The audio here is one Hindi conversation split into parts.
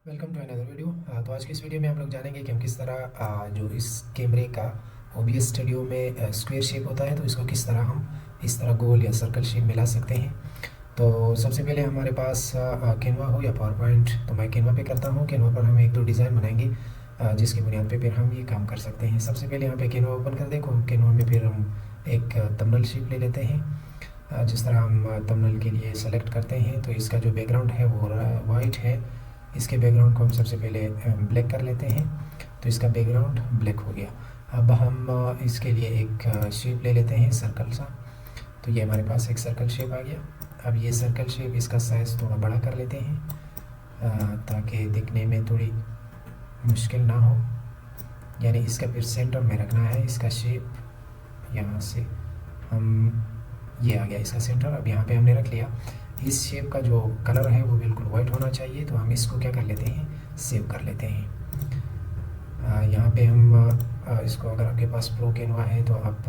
Welcome to another video. तो आज की इस वीडियो में हम लोग जानेंगे कि हम किस तरह जो इस कैमरे का OBS स्टूडियो में स्क्वायर शेप होता है तो इसको किस तरह हम इस तरह गोल या सर्कल शेप मिला सकते हैं। तो सबसे पहले हमारे पास कैनवा हो या पावर पॉइंट, तो मैं कैनवा पे करता हूँ। कैनवा पर हम एक दो डिज़ाइन बनाएंगे जिसकी बुनियाद पे फिर हम ये काम कर सकते हैं। सबसे पहले यहाँ पे कैनवा ओपन कर देखो। कैनवा में फिर हम एक थंबनेल शेप ले लेते हैं। जिस तरह हम थंबनेल के लिए सेलेक्ट करते हैं तो इसका जो बैकग्राउंड है वो वाइट है। इसके बैकग्राउंड को हम सबसे पहले ब्लैक कर लेते हैं, तो इसका बैकग्राउंड ब्लैक हो गया। अब हम इसके लिए एक शेप ले लेते हैं सर्कल सा। तो ये हमारे पास एक सर्कल शेप आ गया। अब ये सर्कल शेप इसका साइज़ थोड़ा बड़ा कर लेते हैं ताकि दिखने में थोड़ी मुश्किल ना हो। यानी इसका फिर सेंटर में रखना है इसका शेप। यहाँ से हम ये आ गया इसका सेंटर। अब यहाँ पे हमने रख लिया। इस शेप का जो कलर है वो बिल्कुल वाइट होना चाहिए, तो हम इसको क्या कर लेते हैं, सेव कर लेते हैं। यहाँ पे हम इसको, अगर आपके पास प्रो कैनवा है तो आप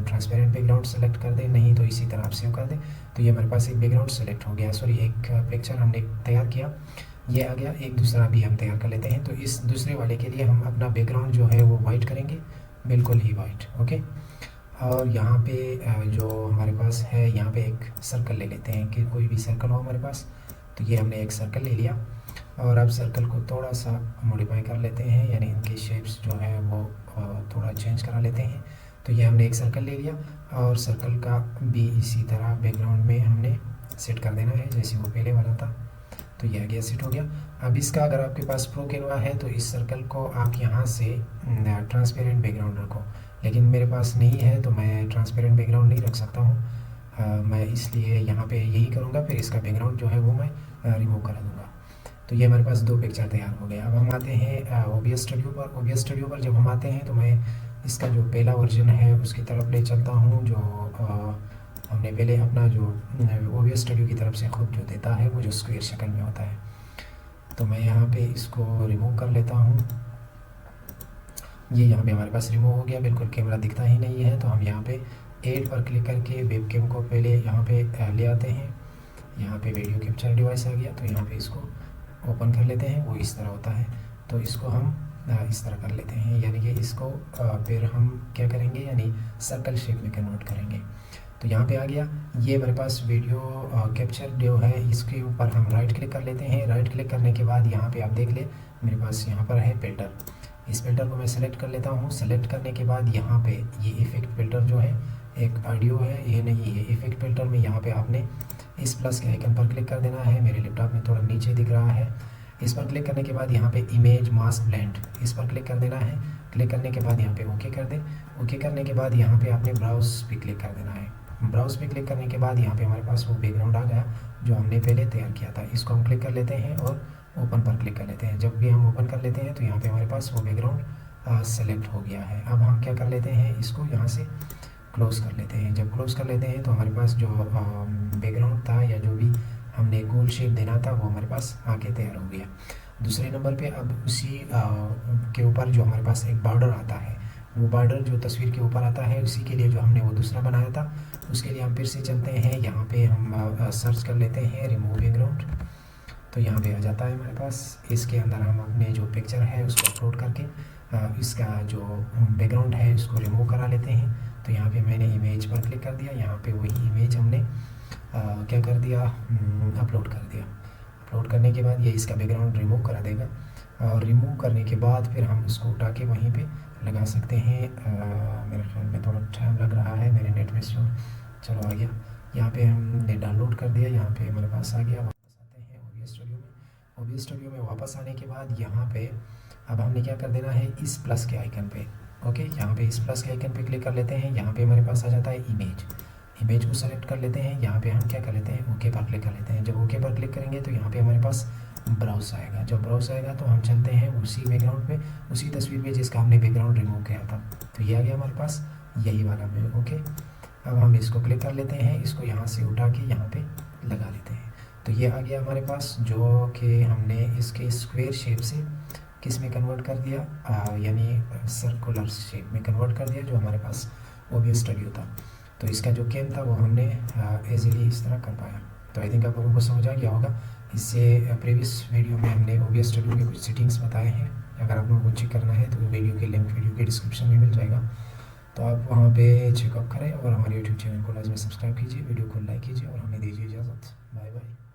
ट्रांसपेरेंट बैकग्राउंड सेलेक्ट कर दें, नहीं तो इसी तरह आप सेव कर दें। तो ये हमारे पास एक बैकग्राउंड सेलेक्ट हो गया, सॉरी एक पिक्चर हमने तैयार किया, ये आ गया। एक दूसरा भी हम तैयार कर लेते हैं। तो इस दूसरे वाले के लिए हम अपना बैकग्राउंड जो है वो वाइट करेंगे, बिल्कुल ही वाइट। ओके। और यहाँ पे जो हमारे पास है, यहाँ पे एक सर्कल ले लेते हैं कि कोई भी सर्कल हो हमारे पास। तो ये हमने एक सर्कल ले लिया और अब सर्कल को थोड़ा सा मॉडिफाई कर लेते हैं, यानी इनके शेप्स जो है वो थोड़ा चेंज करा लेते हैं। तो ये हमने एक सर्कल ले लिया और सर्कल का भी इसी तरह बैकग्राउंड में हमने सेट कर देना है जैसे वो पहले वाला था। तो ये आ गया, सेट हो गया। अब इसका, अगर आपके पास प्रो कैनवा है तो इस सर्कल को आप यहाँ से ट्रांसपेरेंट बैकग्राउंड रखो, लेकिन मेरे पास नहीं है तो मैं ट्रांसपेरेंट बैकग्राउंड नहीं रख सकता हूँ। मैं इसलिए यहाँ पे यही करूँगा, फिर इसका बैकग्राउंड जो है वो मैं रिमूव करा दूँगा। तो ये हमारे पास दो पिक्चर तैयार हो गए। अब हम आते हैं OBS स्टूडियो पर। OBS स्टूडियो पर जब हम आते हैं तो मैं इसका जो पहला वर्जन है उसकी तरफ ले चलता हूँ, जो हमने पहले अपना जो OBS स्टूडियो की तरफ से खुद जो देता है वो जो स्क्वायर शक्ल में होता है। तो मैं यहाँ पे इसको रिमूव कर लेता हूँ। ये यहाँ पे हमारे पास रिमूव हो गया, बिल्कुल कैमरा दिखता ही नहीं है। तो हम यहाँ पे ऐड पर क्लिक करके वेबकैम को पहले यहाँ पे ले आते हैं। यहाँ पे वीडियो कैप्चर डिवाइस आ गया, तो यहाँ पे इसको ओपन कर लेते हैं। वो इस तरह होता है, तो इसको हम इस तरह कर लेते हैं, यानी कि इसको फिर हम क्या करेंगे, यानी सर्कल शेप में कन्वर्ट करेंगे। तो यहाँ पे आ गया। ये मेरे पास वीडियो कैप्चर जो है, इसके ऊपर हम राइट क्लिक कर लेते हैं। राइट क्लिक करने के बाद यहाँ पे आप देख ले, मेरे पास यहाँ पर है फिल्टर। इस फिल्टर को मैं सेलेक्ट कर लेता हूँ। सेलेक्ट करने के बाद यहाँ पे ये इफेक्ट फिल्टर जो है, एक ऑडियो है, ये नहीं है इफेक्ट फिल्टर में। यहाँ पे आपने इस प्लस के आइकन पर क्लिक कर देना है। मेरे लैपटॉप में थोड़ा नीचे दिख रहा है। इस पर क्लिक करने के बाद यहाँ पे इमेज मास्क ब्लेंड, इस पर क्लिक कर देना है। क्लिक करने के बाद यहाँ पे ओके कर दें। ओके करने के बाद यहाँ पे आपने ब्राउज़ पे क्लिक कर देना है। ब्राउज़ पे क्लिक करने के बाद यहाँ पे हमारे पास वो बैकग्राउंड आ गया जो हमने पहले तैयार किया था। इसको हम क्लिक कर लेते हैं और ओपन पर क्लिक कर लेते हैं। जब भी हम ओपन कर लेते हैं तो यहाँ पे हमारे पास वो बैकग्राउंड सेलेक्ट हो गया है। अब हम क्या कर लेते हैं, इसको यहाँ से क्लोज़ कर लेते हैं। जब क्लोज़ कर लेते हैं तो हमारे पास जो बैकग्राउंड था या जो भी हमने गोल शेप देना था वो हमारे पास आके तैयार हो गया। दूसरे नंबर पे अब उसी के ऊपर जो हमारे पास एक बॉर्डर आता है, वो बॉर्डर जो तस्वीर के ऊपर आता है उसी के लिए जो हमने वो दूसरा बनाया था, उसके लिए हम फिर से चलते हैं। यहाँ पे हम सर्च कर लेते हैं रिमूव बैकग्राउंड। तो यहाँ पे आ जाता है हमारे पास। इसके अंदर हम अपने जो पिक्चर है उसको अपलोड करके इसका जो बैकग्राउंड है उसको रिमूव करा लेते हैं। तो यहाँ पे मैंने इमेज पर क्लिक कर दिया। यहाँ पे वही इमेज हमने क्या कर दिया, अपलोड कर दिया। अपलोड करने के बाद ये इसका बैकग्राउंड रिमूव करा देगा, और रिमूव करने के बाद फिर हम इसको उठा के वहीं पे लगा सकते हैं। मेरे ख्याल में थोड़ा टाइम लग रहा है मेरे नेट में से। चलो आ गया। यहाँ पे हमने डाउनलोड कर दिया, यहाँ पे हमारे पास आ गया। वापस आते हैं OBS स्टूडियो में। OBS स्टूडियो में वापस आने के बाद यहाँ पे अब हमने क्या कर देना है, इस प्लस के आइकन पे। ओके, यहाँ पे इस प्लस के आइकन पे क्लिक कर लेते हैं। यहाँ पे हमारे पास आ जाता है इमेज। इमेज को सेलेक्ट कर लेते हैं। यहाँ पे हम क्या कर लेते हैं, ओके पर क्लिक कर लेते हैं। जब ओके पर क्लिक करेंगे तो यहाँ पे हमारे पास ब्राउज आएगा। जब ब्राउज आएगा तो हम चलते हैं उसी बैकग्राउंड पे, उसी तस्वीर पे जिसका हमने बैकग्राउंड रिमूव किया था। तो ये आ गया हमारे पास, यही वाला में। ओके, अब हम इसको क्लिक कर लेते हैं। इसको यहाँ से उठा के यहाँ पे लगा लेते हैं। तो ये आ गया हमारे पास, जो कि हमने इसके स्क्वायर शेप से किस में कन्वर्ट कर दिया, यानी सर्कुलर शेप में कन्वर्ट कर दिया, जो हमारे पास OBS स्टूडियो था। तो इसका जो केम था वो हमने इजीली इस तरह कर पाया। तो आई थिंक आप लोगों को समझ आ गया होगा। इससे प्रीवियस वीडियो में हमने OBS स्टूडियो के कुछ सेटिंग्स बताए हैं। अगर आप लोगों को चेक करना है तो वीडियो के लिंक वीडियो के डिस्क्रिप्शन में मिल जाएगा, तो आप वहाँ पे चेकअप करें और हमारे यूट्यूब चैनल को लाजमी सब्सक्राइब कीजिए, वीडियो को लाइक कीजिए और हमें दीजिए इजाज़त। Bye bye.